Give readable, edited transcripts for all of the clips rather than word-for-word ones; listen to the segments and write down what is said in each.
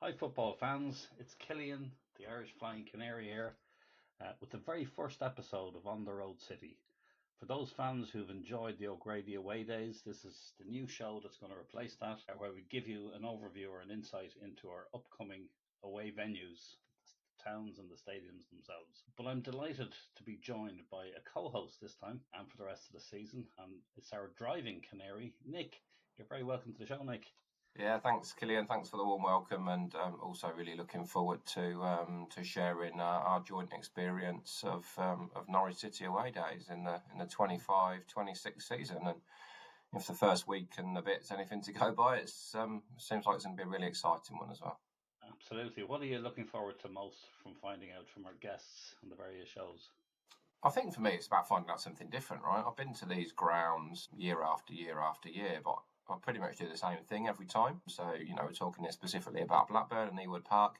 Hi, football fans. It's Cillian, the Irish Flying Canary here, with the very first episode of On the Road City. For those fans who've enjoyed the O'Grady away days, this is the new show that's going to replace that, where we give you an overview or an insight into our upcoming away venues, the towns and the stadiums themselves. But I'm delighted to be joined by a co-host this time and for the rest of the season, and it's our Driving Canary, Nick. You're very welcome to the show, Nick. Yeah, thanks, Cillian. Thanks for the warm welcome, and also really looking forward to sharing our joint experience of Norwich City away days in the 25-26 season. And if the first week and a bit's anything to go by, it seems like it's going to be a really exciting one as well. Absolutely. What are you looking forward to most from finding out from our guests on the various shows? I think for me, it's about finding out something different, right? I've been to these grounds year after year after year, but I pretty much do the same thing every time. So, we're talking here specifically about Blackburn and Ewood Park.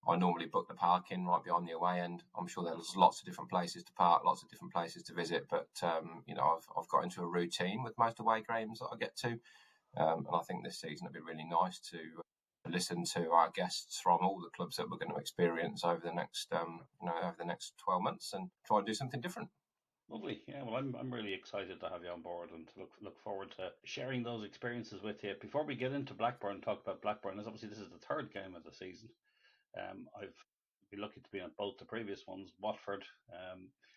I normally book the parking right behind the away end. I'm sure there's lots of different places to park, lots of different places to visit, but I've got into a routine with most away games that I get to, and I think this season it'd be really nice to listen to our guests from all the clubs that we're going to experience over the next 12 months and try and do something different. Lovely. Yeah, well, I'm really excited to have you on board and to look forward to sharing those experiences with you. Before we get into Blackburn, talk about Blackburn, as obviously this is the third game of the season. I've been lucky to be on both the previous ones. Watford,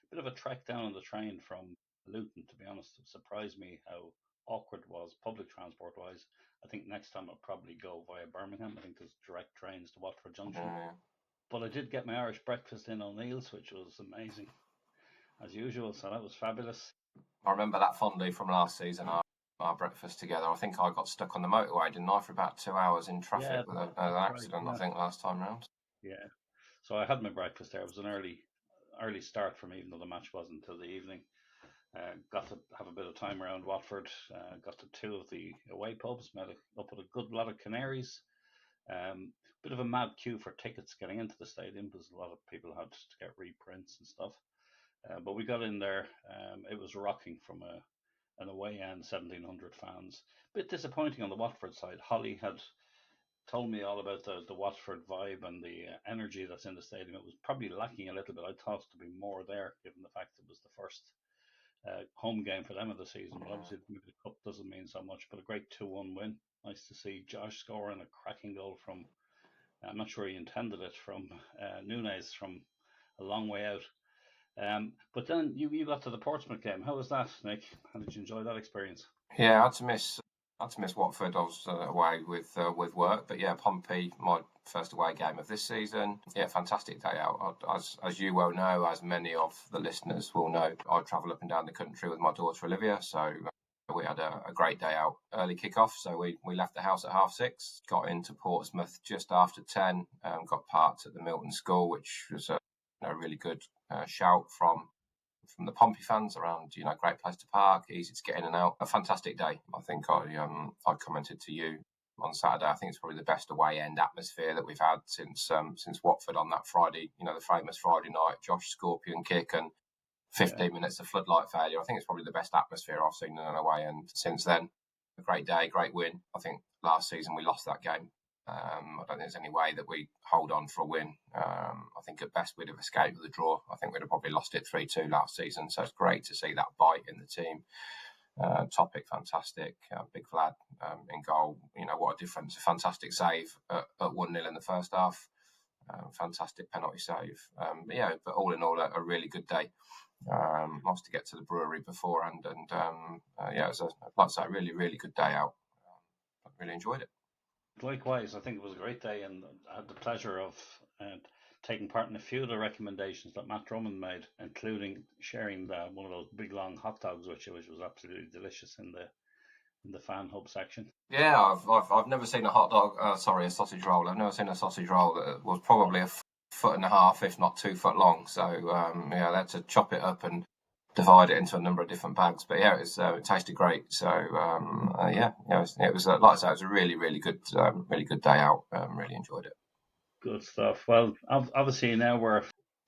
bit of a trek down on the train from Luton, to be honest. It surprised me how awkward it was public transport wise. I think next time I'll probably go via Birmingham. I think there's direct trains to Watford Junction. But I did get my Irish breakfast in O'Neill's, which was amazing, as usual. So that was fabulous. I remember that fondly from last season. Our breakfast together. I think I got stuck on the motorway, didn't I, for about 2 hours in traffic with an accident. Right, yeah. I think last time round. Yeah. So I had my breakfast there. It was an early start for me, even though the match wasn't until the evening. Got to have a bit of time around Watford. Got to two of the away pubs. Met up with a good lot of Canaries. Bit of a mad queue for tickets getting into the stadium because a lot of people had to get reprints and stuff. But we got in there. It was rocking from an away end, 1,700 fans. Bit disappointing on the Watford side. Holly had told me all about the Watford vibe and the energy that's in the stadium. It was probably lacking a little bit. I thought there'd be more there, given the fact it was the first home game for them of the season. But obviously, maybe the cup doesn't mean so much. But a great 2-1 win. Nice to see Josh scoring a cracking goal from, I'm not sure he intended it, from Nunes from a long way out. But then you got to the Portsmouth game. How was that, Nick? How did you enjoy that experience? Yeah, I had to miss Watford. I was away with work, but yeah, Pompey, my first away game of this season. Yeah, fantastic day out. As you well know, as many of the listeners will know, I travel up and down the country with my daughter Olivia, so we had a great day out. Early kick-off, so we left the house at 6:30, got into Portsmouth just after 10, got parked at the Milton School, which was a really good shout from the Pompey fans around, great place to park, easy to get in and out. A fantastic day. I think I commented to you on Saturday. I think it's probably the best away end atmosphere that we've had since Watford on that Friday. The famous Friday night Josh Scorpion kick and 15 minutes of floodlight failure. I think it's probably the best atmosphere I've seen in an away end since then. A great day, great win. I think last season we lost that game. I don't think there's any way that we hold on for a win. I think at best we'd have escaped with a draw. I think we'd have probably lost it 3-2 last season. So it's great to see that bite in the team. Topic, fantastic. Big Vlad in goal. What a difference. A fantastic save at 1-0 in the first half. Fantastic penalty save. But all in all, a really good day. Nice to get to the brewery beforehand. And it was, like I say, a really, really good day out. I really enjoyed it. Likewise, I think it was a great day, and I had the pleasure of taking part in a few of the recommendations that Matt Drummond made, including sharing one of those big long hot dogs with you, which was absolutely delicious in the fan hub section. Yeah, I've never seen a hot dog. A sausage roll. I've never seen a sausage roll that was probably a foot and a half, if not 2 foot long. So they had to chop it up and divide it into a number of different bags. But yeah, it tasted great. So it was like I say, it was a really, really good day out. Really enjoyed it. Good stuff. Well, obviously now we're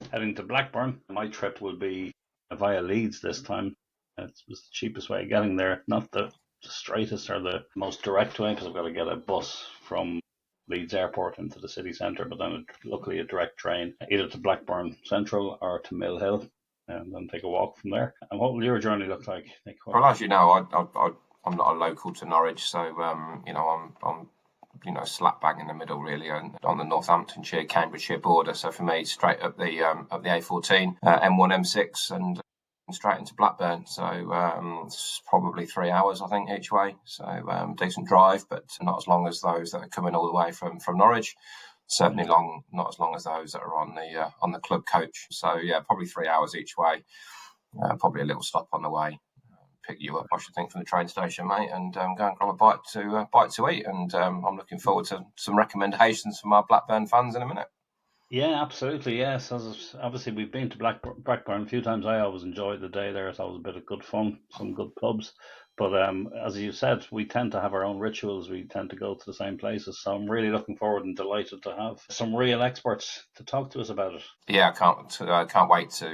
heading to Blackburn. My trip will be via Leeds this time. It was the cheapest way of getting there, not the straightest or the most direct way, because I've got to get a bus from Leeds Airport into the city centre, but then luckily a direct train either to Blackburn Central or to Mill Hill, and then take a walk from there. And what will your journey look like, Nick? Well, as you know, I'm not a local to Norwich, so I'm slap bang in the middle really, and on the Northamptonshire Cambridgeshire border. So for me, straight up the A14, M1, M6, and straight into Blackburn. So it's probably 3 hours, I think, each way. So decent drive, but not as long as those that are coming all the way from Norwich. Certainly not as long as those that are on the club coach. So yeah, probably 3 hours each way. Probably a little stop on the way. Pick you up, I should think, from the train station, mate, and go and grab a bite to eat. And I'm looking forward to some recommendations from our Blackburn fans in a minute. Yeah, absolutely. Yes, obviously we've been to Blackburn a few times. I always enjoyed the day there. It's always a bit of good fun, some good pubs. But as you said, we tend to have our own rituals. We tend to go to the same places. So I'm really looking forward and delighted to have some real experts to talk to us about it. Yeah, I can't wait to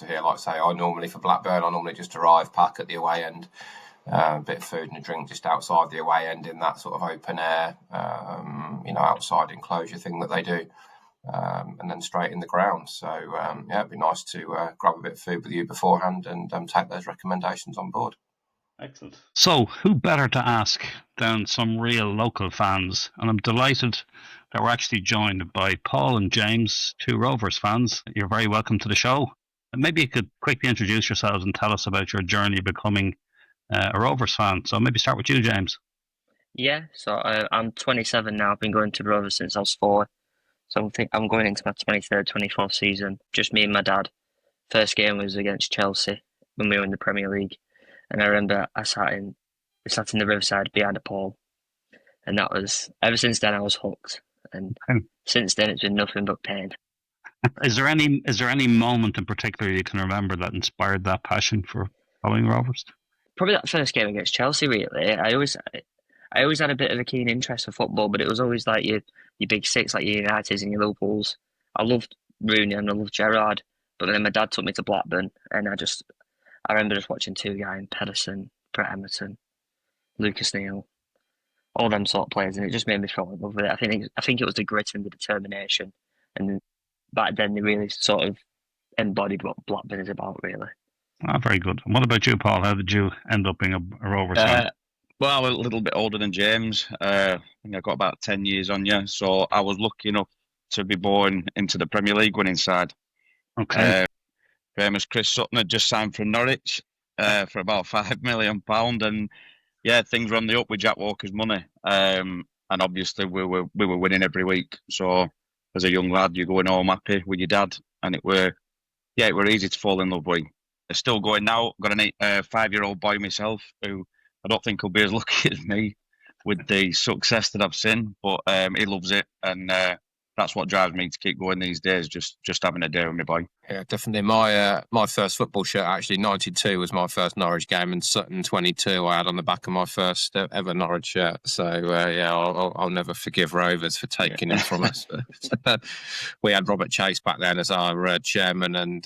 hear. Like I say, I normally just arrive, park at the away end, a bit of food and a drink just outside the away end in that sort of open air, outside enclosure thing that they do. And then straight in the ground. So, it'd be nice to grab a bit of food with you beforehand and take those recommendations on board. Excellent. So, who better to ask than some real local fans? And I'm delighted that we're actually joined by Paul and James, 2 Rovers fans. You're very welcome to the show. And maybe you could quickly introduce yourselves and tell us about your journey becoming a Rovers fan. So maybe start with you, James. Yeah, so I'm 27 now. I've been going to Rovers since I was 4. So I think I'm going into my 23rd, 24th season. Just me and my dad. First game was against Chelsea when we were in the Premier League. And I remember I sat in the Riverside behind a pole. And that was, ever since then I was hooked. And since then it's been nothing but pain. Is there any moment in particular you can remember that inspired that passion for following Rovers? Probably that first game against Chelsea, really. I always had a bit of a keen interest for football, but it was always like your big six, like your Uniteds and your Liverpools. I loved Rooney and I loved Gerrard, but then my dad took me to Blackburn, and I remember just watching 2 guys, Pedersen, Brett Emerson, Lucas Neal, all them sort of players, and it just made me fall in love with it. I think it was the grit and the determination, and back then they really sort of embodied what Blackburn is about, really. Very good. And what about you, Paul? How did you end up being a Rovers fan? Well, I'm a little bit older than James. I think I've got about 10 years on you. So I was lucky enough to be born into the Premier League winning side. Okay. Famous Chris Sutton had just signed from Norwich for about £5 million. And yeah, things were on the up with Jack Walker's money. And obviously we were winning every week. So as a young lad, you're going home happy with your dad. And it were easy to fall in love with. They're still going now. Got a 5-year-old boy myself who I don't think he'll be as lucky as me with the success that I've seen, but he loves it, and that's what drives me to keep going these days. Just having a day with my boy. Yeah, definitely. My first football shirt, actually, 92 was my first Norwich game, and Sutton 22 I had on the back of my first ever Norwich shirt. So I'll never forgive Rovers for taking it from us. We had Robert Chase back then as our chairman, and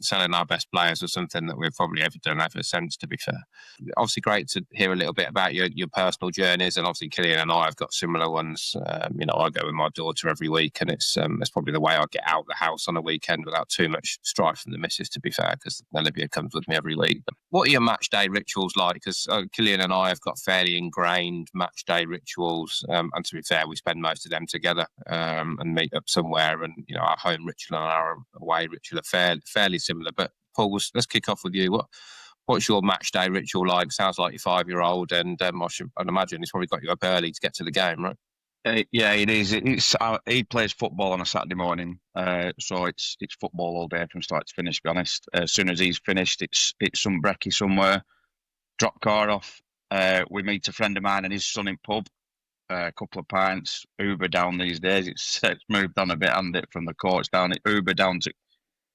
selling our best players was something that we've probably ever done ever since, to be fair. Obviously great to hear a little bit about your personal journeys, and obviously Cillian and I have got similar ones. I go with my daughter every week, and it's probably the way I get out the house on a weekend without too much strife from the missus, to be fair, because Olivia comes with me every week. But what are your match day rituals like? Because Cillian and I have got fairly ingrained match day rituals, and to be fair, we spend most of them together and meet up somewhere, and our home ritual and our away ritual are fairly similar. But Paul, let's kick off with you. What's your match day ritual like? Sounds like your 5-year-old, and I'd imagine he's probably got you up early to get to the game, right? Yeah, it is. He plays football on a Saturday morning, so it's football all day from start to finish. To be honest, as soon as he's finished, it's some brekkie somewhere. Drop car off. We meet a friend of mine and his son in pub. A couple of pints. Uber down these days. It's moved on a bit, hasn't it, from the courts down. Uber down to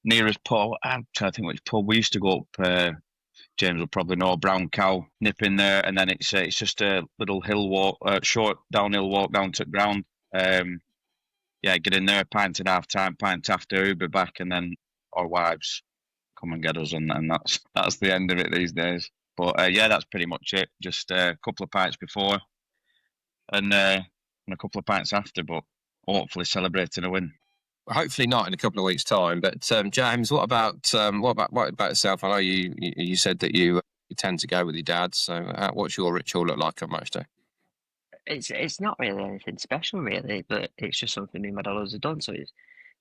nearest pub. I'm trying to think which pub we used to go up. James will probably know, Brown Cow, nip in there, and then it's just a little hill walk, short downhill walk down to the ground. Get in there, pint at half time, pint after, Uber back, and then our wives come and get us, and that's the end of it these days. But that's pretty much it. Just a couple of pints before, and and a couple of pints after, but hopefully celebrating a win. Hopefully not in a couple of weeks' time. But James, what about yourself? I know you said that you tend to go with your dad. So what's your ritual look like on match day? It's not really anything special, really, but it's just something me and my dad has done. So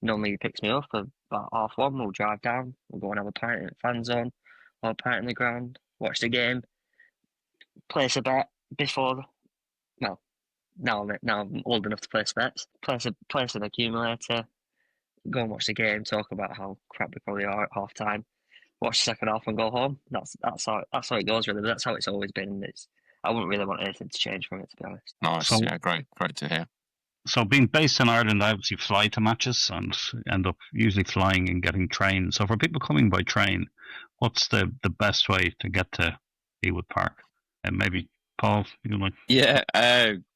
normally he picks me up at about 1:30. We'll drive down. We'll go and have a pint in the fan zone, or a pint in the ground, watch the game, place a bet before. Well, now I'm old enough to place bets. Place an accumulator. Go and watch the game. Talk about how crap we probably are at half time. Watch the second half and go home. That's how it goes, really. But that's how it's always been. I wouldn't really want anything to change from it, to be honest. Nice, So- yeah, great to hear. So being based in Ireland, I obviously fly to matches and end up usually flying and getting train. So for people coming by train, what's the best way to get to Ewood Park? And maybe Paul, you like? Yeah,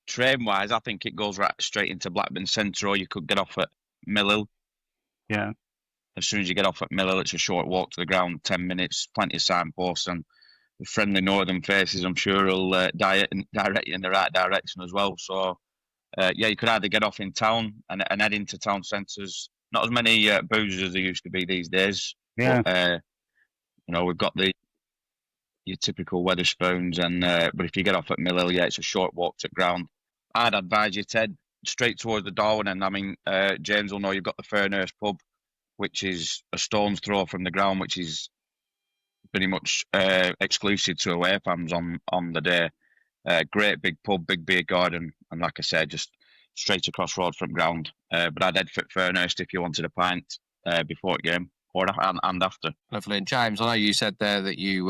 train-wise, I think it goes right straight into Blackburn Centre, or you could get off at Millhill. Yeah. As soon as you get off at Millhill, it's a short walk to the ground, 10 minutes, plenty of signposts, and the friendly northern faces, I'm sure, will direct you in the right direction as well. So, yeah, you could either get off in town and head into town centres. Not as many boozers as there used to be these days. Yeah. But, we've got your typical Wetherspoons, but if you get off at Millhill, yeah, it's a short walk to ground. I'd advise you to head straight towards the Darwin end. I mean, James will know you've got the Fairnurse pub, which is a stone's throw from the ground, which is pretty much exclusive to away fans on the day. Great big pub, big beer garden, and like I said, just straight across road from ground. But I'd head for Fairnurse if you wanted a pint before the game and after. Lovely. And James, I know you said there that you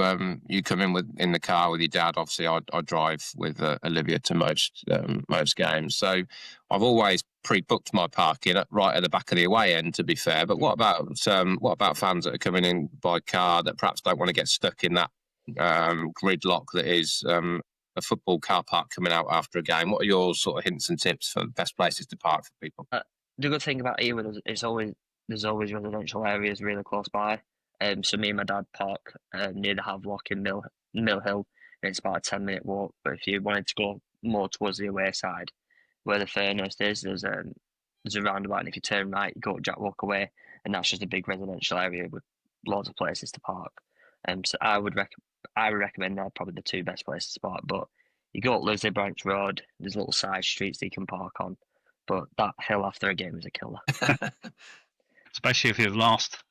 come in the car with your dad. Obviously, I drive with Olivia to most games, so I've always pre-booked my parking right at the back of the away end. To be fair, but what about fans that are coming in by car that perhaps don't want to get stuck in that gridlock that is a football car park coming out after a game? What are your sort of hints and tips for the best places to park for people? The good thing about Ewood is there's always residential areas really close by. So me and my dad park near the Havelock in Mill Hill. And it's about a 10-minute walk. But if you wanted to go more towards the away side, where the Fairnurse is, there's a roundabout, and if you turn right, you go Jack Walk away, and that's just a big residential area with loads of places to park. So I would recommend they're probably the two best places to park. But you go up Lizzie Branch Road, there's little side streets that you can park on. But that hill after a game is a killer. Especially if you've lost.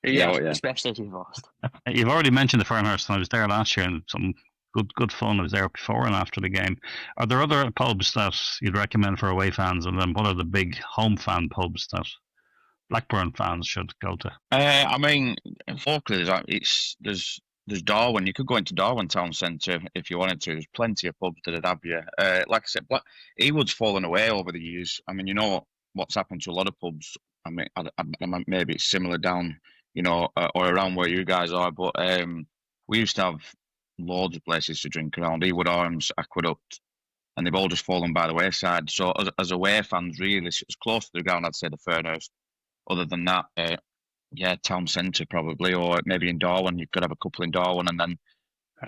Yeah, Yeah. especially if you've lost. You've already mentioned the Fairnurse, and I was there last year, and some good fun. I was there before and after the game. Are there other pubs that you'd recommend for away fans, and then what are the big home fan pubs that Blackburn fans should go to? I mean, locally, there's Darwin. You could go into Darwin Town Centre if you wanted to. There's plenty of pubs that'd have you. Like I said, Ewood's fallen away over the years. I mean, you know what's happened to a lot of pubs. I mean, maybe it's similar down, or around where you guys are. But we used to have loads of places to drink around. Ewood Arms, Aqueduct, and they've all just fallen by the wayside. So as away fans, really, it's close to the ground. I'd say the Fairnurse. Other than that, yeah, town centre probably, or maybe in Darwin. You could have a couple in Darwin and then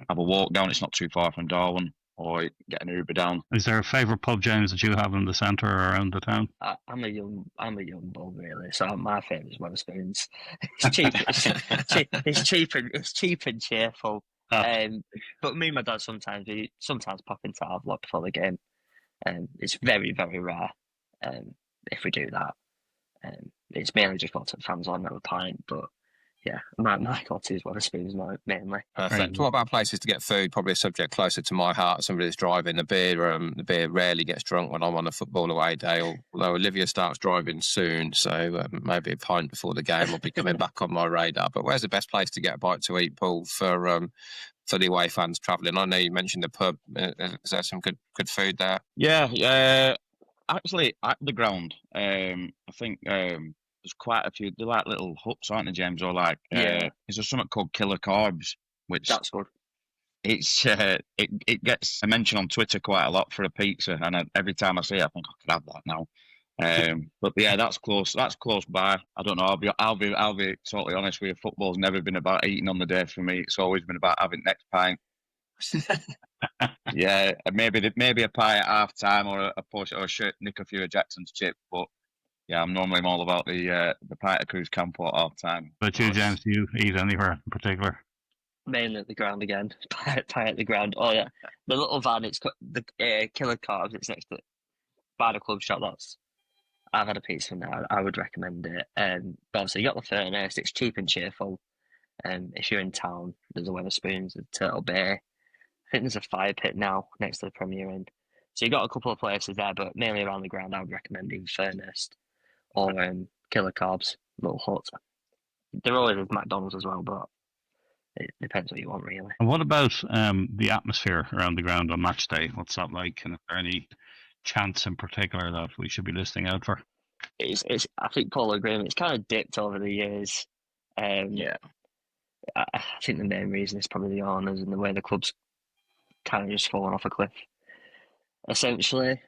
have a walk down. It's not too far from Darwin, or get an Uber down. Is there a favourite pub, James, that you have in the centre or around the town? I'm a young bull, really. So my favourite is Wetherspoons. It's cheap and cheerful. But me and my dad sometimes pop into Havelock before the game. It's very, very rare if we do that. It's mainly just got to fans on at a pint, but yeah, my go-to is Wetherspoons mainly. Perfect. What about places to get food? Probably a subject closer to my heart. Somebody that's driving the beer rarely gets drunk when I'm on a football away day. Although Olivia starts driving soon, so maybe a pint before the game will be coming back on my radar. But where's the best place to get a bite to eat, Paul, for the away fans travelling? I know you mentioned the pub. Is there some good food there? Yeah. Actually, at the ground, I think there's quite a few. They're like little huts, aren't they, James? Or like, is there something called Killer Carbs? Which that's good. It's it gets a mention on Twitter quite a lot for a pizza, and every time I see it, I think I could have that now. But yeah, that's close. That's close by. I don't know. I'll be totally honest with you. Football's never been about eating on the day for me. It's always been about having next pint. Yeah, maybe a pie at half time or a push or a shirt, nick a few of Jackson's chips. But yeah, I'm normally all about the pie at Cruz Campo at half time. But you, James, do you eat anywhere in particular? Mainly at the ground again. Pie at the ground. Oh yeah, the little van. It's got the Killer Carbs. It's next to by the club shop. I've had a pizza from there. I would recommend it. But obviously you got the Furnace. It's cheap and cheerful. If you're in town, there's a Wetherspoons, a Turtle Bay. I think there's a fire pit now next to the Premier Inn. So you got a couple of places there, but mainly around the ground. I would recommend either Furnace or Killer Carbs, Little Hut. There always is McDonald's as well, but it depends what you want, really. And what about the atmosphere around the ground on match day? What's that like? And is there any chants in particular that we should be listening out for? It's I think Paul will agree. It's kind of dipped over the years. Yeah. I think the main reason is probably the owners and the way the club's kind of just fallen off a cliff. Essentially,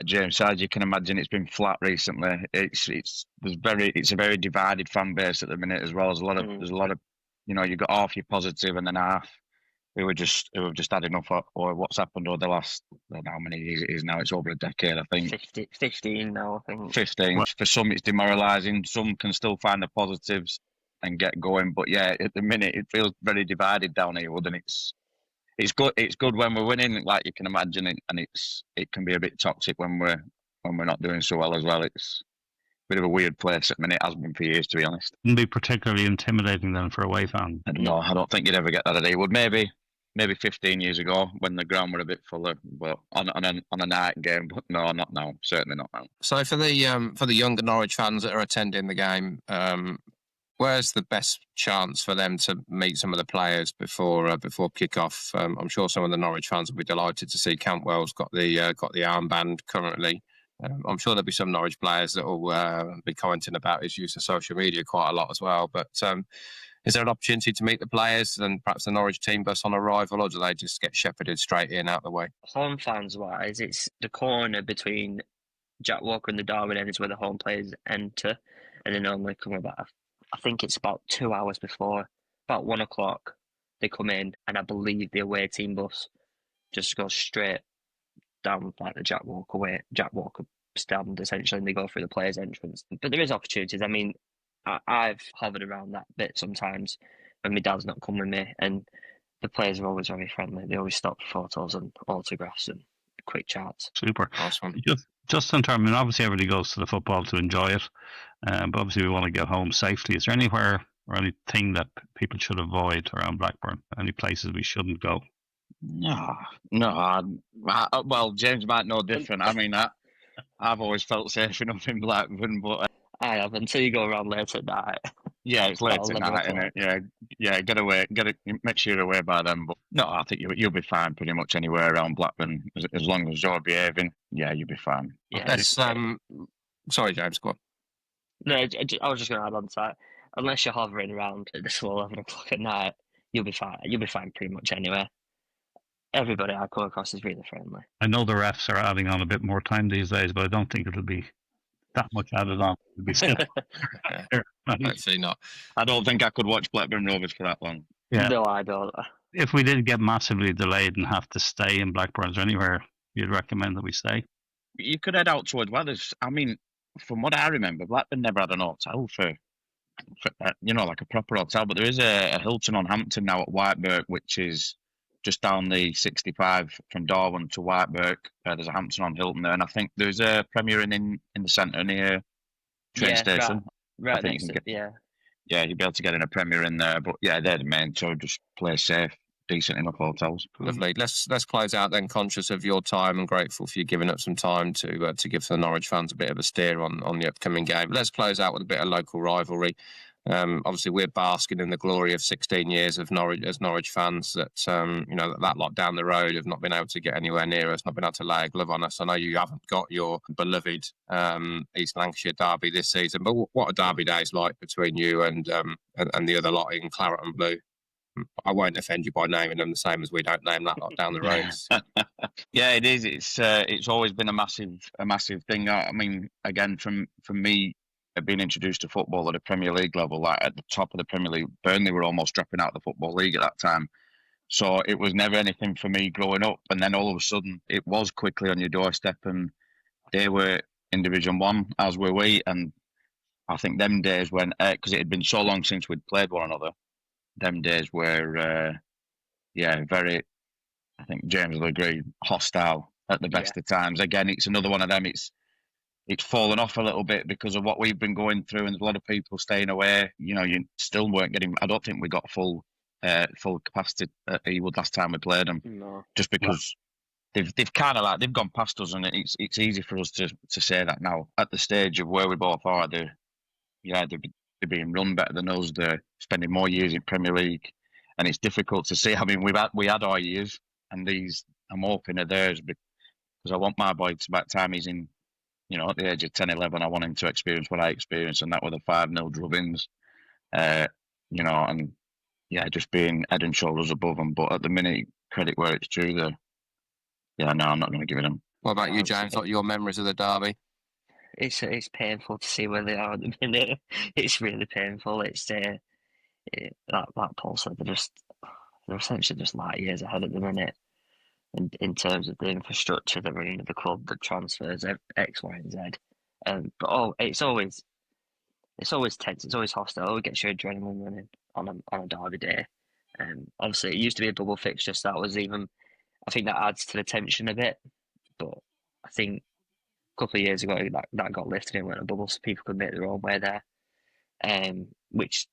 James, as you can imagine, it's been flat recently. It's a very divided fan base at the minute as well. There's a lot of you've got half your positive and then half who have just had enough or what's happened over the last, I don't know how many years it is now. It's over a decade, I think. 15 now, I think. 15. Well, for some, it's demoralising. Some can still find the positives and get going. But yeah, at the minute, it feels very divided down here, and it's good. It's good when we're winning, like you can imagine, and it can be a bit toxic when we're not doing so well as well. It's a bit of a weird place at the minute. It has been for years, to be honest. Wouldn't be particularly intimidating then for away fans. No, I don't think you'd ever get that at Ewood. Maybe 15 years ago when the ground were a bit fuller, but on a night game. But no, not now. Certainly not now. So for the younger Norwich fans that are attending the game, where's the best chance for them to meet some of the players before kick-off? I'm sure some of the Norwich fans will be delighted to see Cantwell's got the armband currently. I'm sure there'll be some Norwich players that will be commenting about his use of social media quite a lot as well. But is there an opportunity to meet the players and perhaps the Norwich team bus on arrival, or do they just get shepherded straight in out the way? Home fans wise, it's the corner between Jack Walker and the Darwin end is where the home players enter, and they normally come about. I think it's about 2 hours before, about 1 o'clock. They come in, and I believe the away team bus just goes straight down like the Jack Walker stand essentially, and they go through the players' entrance. But there is opportunities. I mean, I've hovered around that bit sometimes when my dad's not come with me, and the players are always very friendly. They always stop for photos and autographs and quick chats. Super. Awesome. Just in terms, I mean, obviously everybody goes to the football to enjoy it, but obviously we want to get home safely. Is there anywhere or anything that people should avoid around Blackburn? Any places we shouldn't go? No. Well, James might know different. I mean, I've always felt safe enough in Blackburn, but I have until you go around late at night. yeah, it's late That'll at never night, apply. innit? Yeah, get away, make sure you're away by then. But no, I think you'll be fine pretty much anywhere around Blackburn as long as you're behaving. Yeah, you'll be fine. Yeah. Let's, sorry, James, go on. No, I was just going to add on to that. Unless you're hovering around at this 11 o'clock at night, you'll be fine. You'll be fine pretty much anywhere. Everybody I come across is really friendly. I know the refs are adding on a bit more time these days, but I don't think it'll be that much added on. It'll be still. Hopefully not. I don't think I could watch Blackburn Rovers for that long. Yeah. No, I don't. If we did get massively delayed and have to stay in Blackburn, is there anywhere you'd recommend that we stay? You could head out towards Weathers. I mean, from what I remember, Blackburn never had an hotel for like a proper hotel. But there is a Hilton on Hampton now at Whitebirk, which is just down the 65 from Darwin to Whitebirk. There's a Hampton on Hilton there, and I think there's a Premier Inn in the centre near train station. Right think next to yeah. Yeah, you'd be able to get in a Premier Inn there. But yeah, they're the main, so just play safe. Decent enough hotels. Lovely. Let's close out then, conscious of your time and grateful for you giving up some time to give the Norwich fans a bit of a steer on the upcoming game. Let's close out with a bit of local rivalry. Obviously, we're basking in the glory of 16 years of Norwich as Norwich fans. That that lot down the road have not been able to get anywhere near us, not been able to lay a glove on us. I know you haven't got your beloved East Lancashire derby this season, but what are derby days like between you and the other lot in Claret and Blue? I won't offend you by naming them the same as we don't name that lot down the roads. Yeah, it is. It's always been a massive thing. I mean, again, from me being introduced to football at a Premier League level, like at the top of the Premier League, Burnley were almost dropping out of the Football League at that time. So it was never anything for me growing up. And then all of a sudden, it was quickly on your doorstep, and they were in Division 1, as were we. And I think them days when, because it had been so long since we'd played one another, them days were, very, I think James will agree, hostile at the best of times. Again, it's another one of them. It's fallen off a little bit because of what we've been going through, and there's a lot of people staying away. You know, you still weren't getting. I don't think we got full capacity at Ewood last time we played them. No. Just because they've kind of they've gone past us, and it's easy for us to say that now at the stage of where we both are. They're being run better than us. They're spending more years in Premier League, and it's difficult to see. I mean, we had our years, and these I'm hoping are theirs, because I want my boy to, by the time he's in, you know, at the age of 10, 11, I want him to experience what I experienced, and that were the 5-0 drubbings, you know, and just being head and shoulders above them. But at the minute, credit where it's due, I'm not going to give it them. What about you, James? What are your memories of the derby? It's painful to see where they are at the minute. It's really painful. It's that Paul said they're essentially just light years ahead at the minute, and in terms of the infrastructure that running into the club, the transfers, X, Y, and Z. But it's always tense. It's always hostile. It gets your adrenaline running on a derby day. Obviously, it used to be a double fixture, so I think that adds to the tension a bit. But I think a couple of years ago that got lifted and went a bubble, so people could make their own way there. Which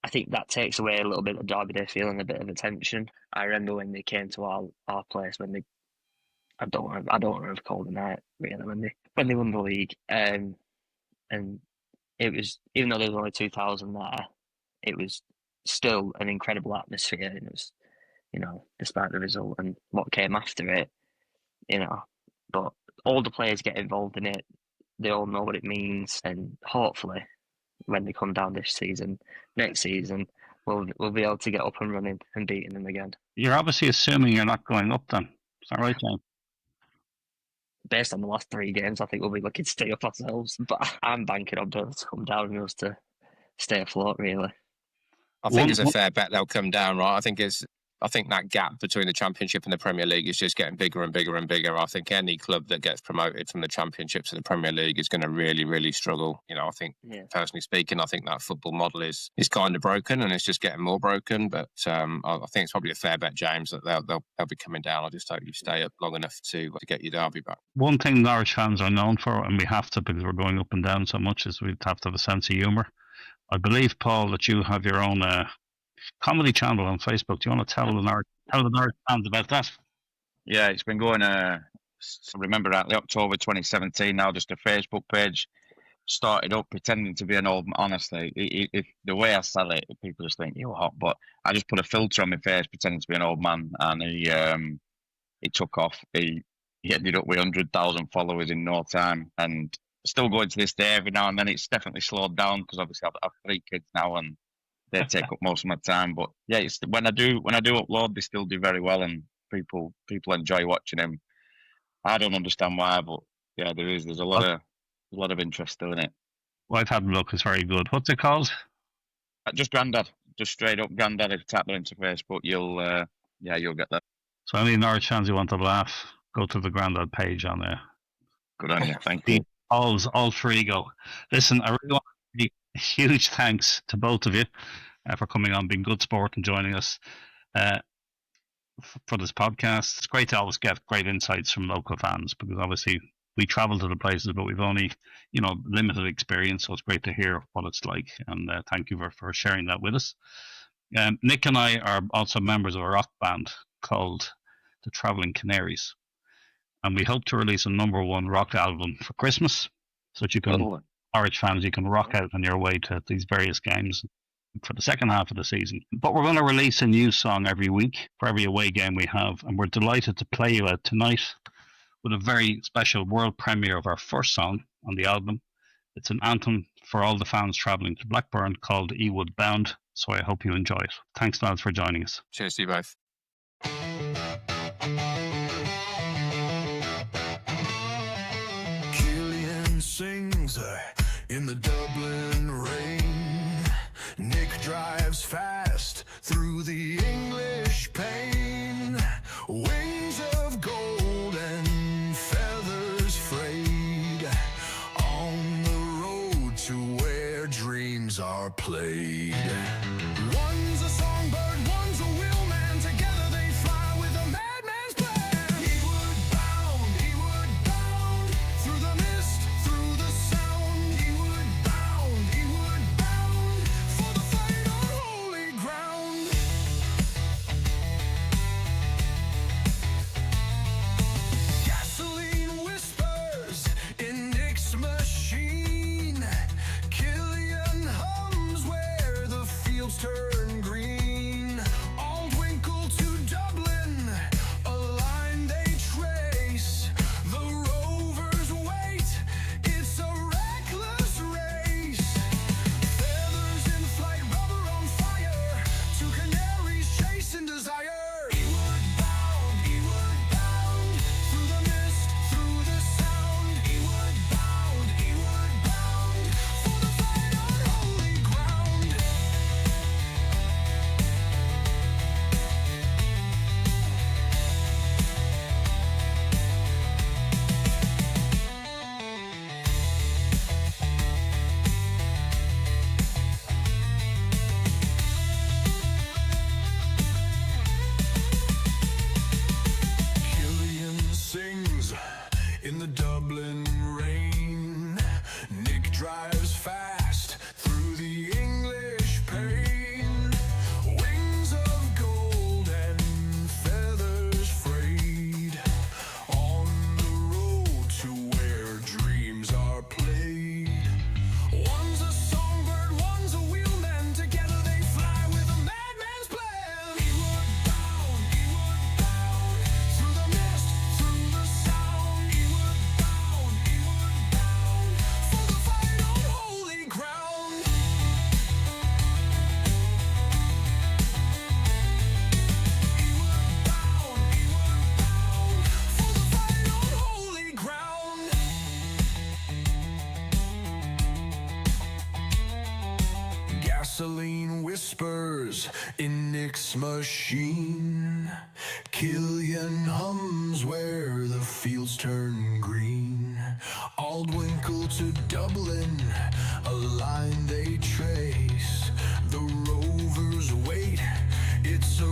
I think that takes away a little bit of derby day feeling, a bit of attention. I remember when they came to our place I don't want to have called a night really when they won the league. And it was, even though there was only 2,000 there, it was still an incredible atmosphere, and it was, you know, despite the result and what came after it, you know. But all the players get involved in it. They all know what it means, and hopefully, when they come down next season, we'll be able to get up and running and beating them again. You're obviously assuming you're not going up then. Is that right, James? Based on the last 3 games, I think we'll be looking to stay up ourselves. But I'm banking on them to come down and us to stay afloat, really. I think it's a fair bet they'll come down, right? I think that gap between the Championship and the Premier League is just getting bigger and bigger and bigger. I think any club that gets promoted from the Championship to the Premier League is going to really, really struggle. You know, I think, personally speaking, I think that football model is kind of broken, and it's just getting more broken. But I think it's probably a fair bet, James, that they'll be coming down. I just hope you stay up long enough to get your derby back. One thing Norwich fans are known for, and we have to because we're going up and down so much, is we have to have a sense of humour. I believe, Paul, that you have your own comedy channel on Facebook. Do you want to tell the Norwich fans about that? Yeah, it's been going, remember that, October 2017 now, just a Facebook page. Started up pretending to be an old man. Honestly, if the way I sell it, people just think you're hot. But I just put a filter on my face pretending to be an old man, and he took off. He ended up with 100,000 followers in no time, and still going to this day every now and then. It's definitely slowed down because obviously I've 3 kids now, and they take up most of my time. But yeah, it's when I do upload, they still do very well, and people enjoy watching them. I don't understand why, but yeah, there's a lot of interest still in it. Well, I've had a look. It's very good. What's it called? Just Grandad, just straight up Grandad. If you tap that into Facebook, you'll get that. So any Norwich fans who want to laugh, go to the Grandad page on there. Good on you. Thank you. All free go. Listen, I really want to give a huge thanks to both of you for coming on, being good sport and joining us for this podcast. It's great to always get great insights from local fans, because obviously we travel to the places, but we've only, limited experience. So it's great to hear what it's like. And thank you for sharing that with us. Nick and I are also members of a rock band called the Traveling Canaries. And we hope to release a #1 rock album for Christmas, so that you can, Norwich fans, you can rock out on your way to these various games for the second half of the season. But we're going to release a new song every week for every away game we have, and we're delighted to play you out tonight with a very special world premiere of our first song on the album. It's an anthem for all the fans travelling to Blackburn called Ewood Bound, so I hope you enjoy it. Thanks, lads, for joining us. Cheers to you both. Cillian sings in the Dublin rain. Nick drives fast through the English pain. played. One's a songbird, one's a wheelman. Together they fly with a madman's plan. Ewood bound, through the mist, through the sound. Ewood bound, for the fight on holy ground. Gasoline whispers in Nick's machine. Cillian hums where the fields turn green. Aldwinkle to Dublin, a line they trace. The Rovers wait, it's a reckless race. Feathers in flight, rubber on fire. Two canaries chasing desire. Ewood bound, through the mist, through the sound. Ewood bound, for the fight on holy ground. Cillian sings in the Dublin rain. Nick drives fast through the English pain. Wings of gold and feathers frayed. On the road to where dreams are played. One's a songbird, one's a wheelman. Together they fly with a madman's plan. Ewood bound, through the mist, through the sound. Ewood bound, for the fight on holy ground. Ewood bound, for the fight on holy ground. Gasoline whispers in Nick's machine. Cillian hums where the fields turn green. Aldwinkle to Dublin, a line they trace. The Rovers wait, it's a